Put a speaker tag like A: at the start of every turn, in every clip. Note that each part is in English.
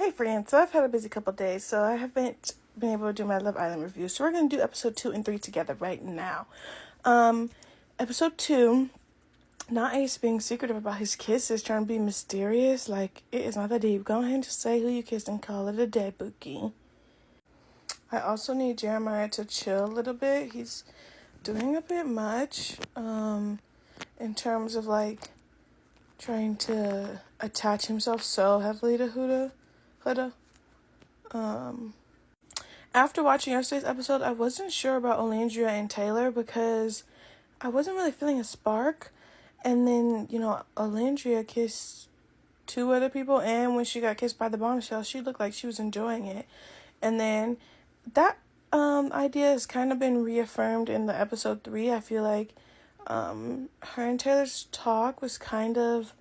A: Hey friends, so I've had a busy couple days, so I haven't been able to do my Love Island review. So we're going to do episode 2 and 3 together right now. Episode 2, not Ace being secretive about his kisses, trying to be mysterious. Like, it is not that deep. Go ahead and just say who you kissed and call it a day, Bookie. I also need Jeremiah to chill a little bit. He's doing a bit much, in terms of, like, trying to attach himself so heavily to Huda. After watching yesterday's episode, I wasn't sure about Olandria and Taylor because I wasn't really feeling a spark. And then, Olandria kissed 2 other people, and when she got kissed by the bombshell, she looked like she was enjoying it. And then that idea has kind of been reaffirmed in the episode 3. I feel like her and Taylor's talk was kind of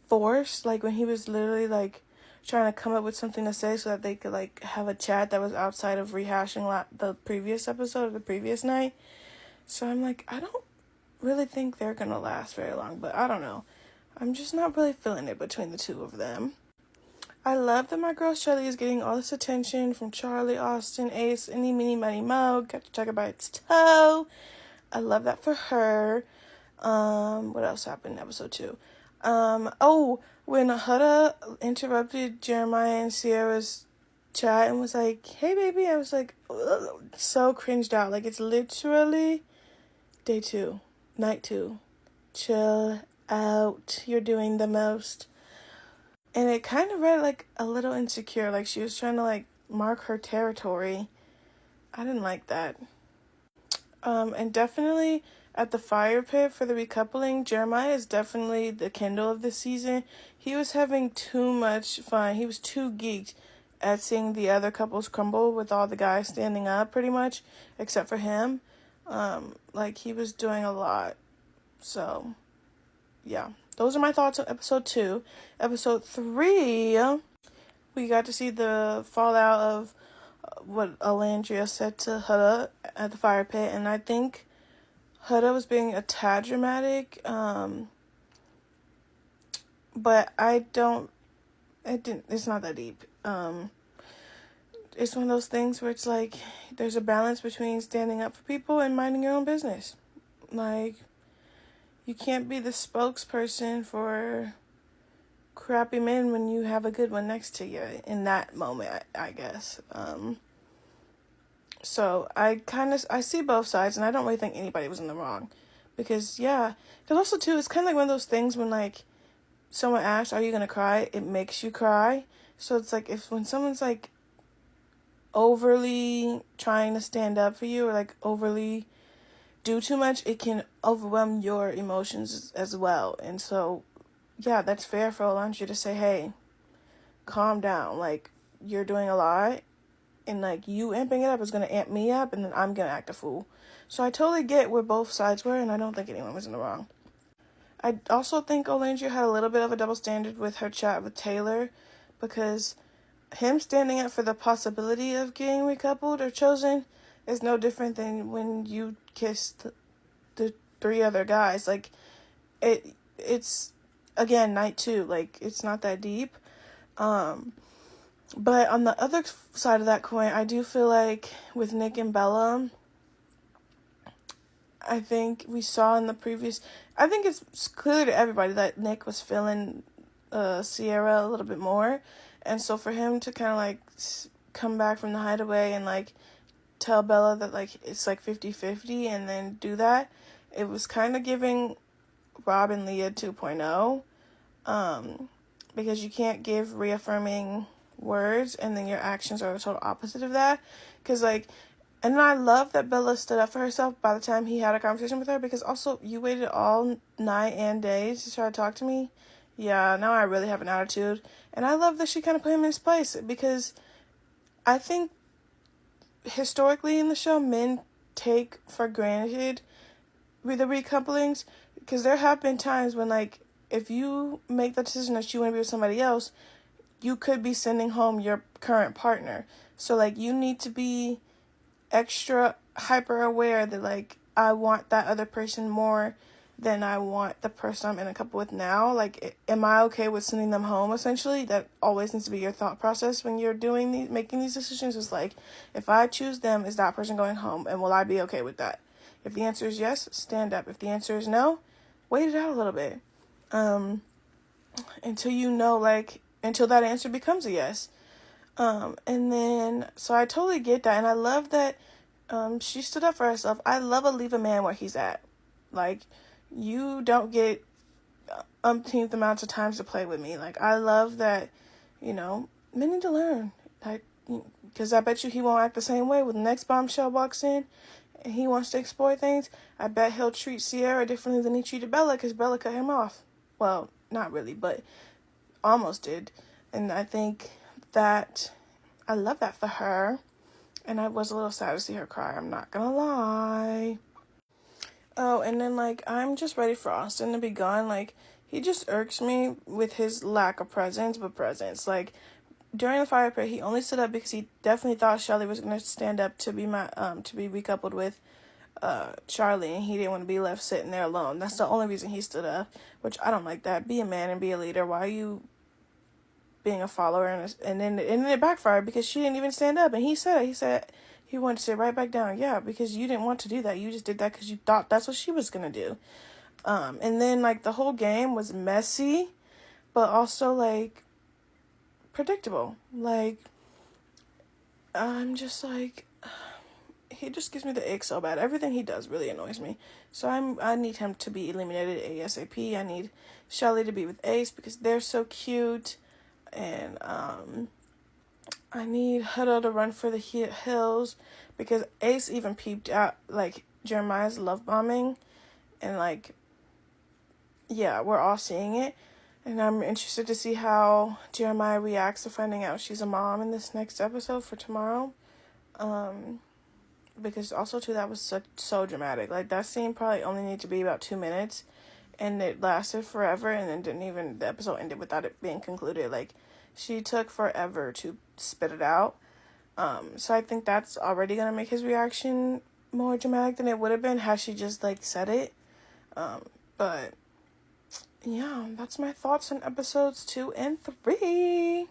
A: forced, like when he was literally like trying to come up with something to say so that they could like have a chat that was outside of rehashing the previous episode of the previous night. So I'm like, I don't really think they're gonna last very long, but I don't know. I'm just not really feeling it between the two of them. I love that my girl Shelly is getting all this attention from Charlie, Austin, Ace, any, mini, money, mo. Got to talk about its toe. I love that for her. What else happened in episode 2? When Huda interrupted Jeremiah and Sierra's chat and was like, hey baby, I was like, ugh, so cringed out. Like, it's literally day 2, night 2. Chill out. You're doing the most. And it kind of read like a little insecure, like she was trying to like mark her territory. I didn't like that. And definitely at the fire pit for the recoupling, Jeremiah is definitely the Kendall of this season. He was having too much fun. He was too geeked at seeing the other couples crumble with all the guys standing up pretty much, except for him. Like he was doing a lot. So, yeah. Those are my thoughts on episode 2. Episode 3, we got to see the fallout of what Olandria said to Huda at the fire pit, and I think Huda was being a tad dramatic, but it's not that deep. It's one of those things where it's like, there's a balance between standing up for people and minding your own business. Like, you can't be the spokesperson for crappy men when you have a good one next to you in that moment, I guess. So I see both sides, and I don't really think anybody was in the wrong. Because also too, it's kind of like one of those things when like someone asks, are you going to cry? It makes you cry. So it's like when someone's like overly trying to stand up for you or like overly do too much, it can overwhelm your emotions as well. And so, yeah, that's fair for Olandria to say, hey, calm down. Like, you're doing a lot. And, like, you amping it up is going to amp me up, and then I'm going to act a fool. So I totally get where both sides were, and I don't think anyone was in the wrong. I also think Olandria had a little bit of a double standard with her chat with Taylor, because him standing up for the possibility of getting recoupled or chosen is no different than when you kissed the 3 other guys. Like, it's, again, night 2. Like, it's not that deep. But on the other side of that coin, I do feel like with Nick and Bella, I think we saw in the previous... I think it's clear to everybody that Nick was feeling Sierra a little bit more. And so for him to kind of, like, come back from the hideaway and, like, tell Bella that, like, it's, like, 50-50 and then do that, it was kind of giving Rob and Leah 2.0. Because you can't give reaffirming words and then your actions are the total opposite of that. Because, like, and I love that Bella stood up for herself by the time he had a conversation with her, because also you waited all night and day to try to talk to me. Yeah, now I really have an attitude. And I love that she kind of put him in his place, because I think historically in the show, men take for granted with the recouplings, because there have been times when, like, if you make the decision that you want to be with somebody else, you could be sending home your current partner. So, like, you need to be extra hyper aware that, like, I want that other person more than I want the person I'm in a couple with now. Like, am I okay with sending them home, essentially? That always needs to be your thought process when you're making these decisions. Is like, if I choose them, is that person going home? And will I be okay with that? If the answer is yes, stand up. If the answer is no, wait it out a little bit. Until you know, like, until that answer becomes a yes. And then, so I totally get that. And I love that she stood up for herself. I love a leave a man where he's at. Like, you don't get umpteenth amounts of times to play with me. Like, I love that, men need to learn. Like, because I bet you he won't act the same way when the next bombshell walks in and he wants to explore things. I bet he'll treat Sierra differently than he treated Bella because Bella cut him off. Well, not really, but almost did. And I think that I love that for her. And I was a little sad to see her cry. I'm not gonna lie. Oh, and then, like, I'm just ready for Austin to be gone. Like, he just irks me with his lack of presence, but presence. Like, during the fire pit, he only stood up because he definitely thought Shelly was gonna stand up to be recoupled with Charlie, and he didn't want to be left sitting there alone. That's the only reason he stood up, which I don't like that. Be a man and be a leader. Why are you being a follower? And then it backfired because she didn't even stand up, and he said he wanted to sit right back down. Yeah, because you didn't want to do that. You just did that because you thought that's what she was gonna do. And then, like, the whole game was messy, but also, like, predictable. Like, I'm just like, he just gives me the ick so bad. Everything he does really annoys me. So I need him to be eliminated ASAP. I need Shelly to be with Ace because they're so cute. And I need Huddle to run for the hills because Ace even peeped out, like, Jeremiah's love bombing. And, like, yeah, we're all seeing it. And I'm interested to see how Jeremiah reacts to finding out she's a mom in this next episode for tomorrow. Because also, too, that was so dramatic. Like, that scene probably only needed to be about 2 minutes. And it lasted forever. And then the episode ended without it being concluded. Like, she took forever to spit it out. So I think that's already going to make his reaction more dramatic than it would have been had she just, like, said it. But yeah, that's my thoughts on episodes 2 and 3.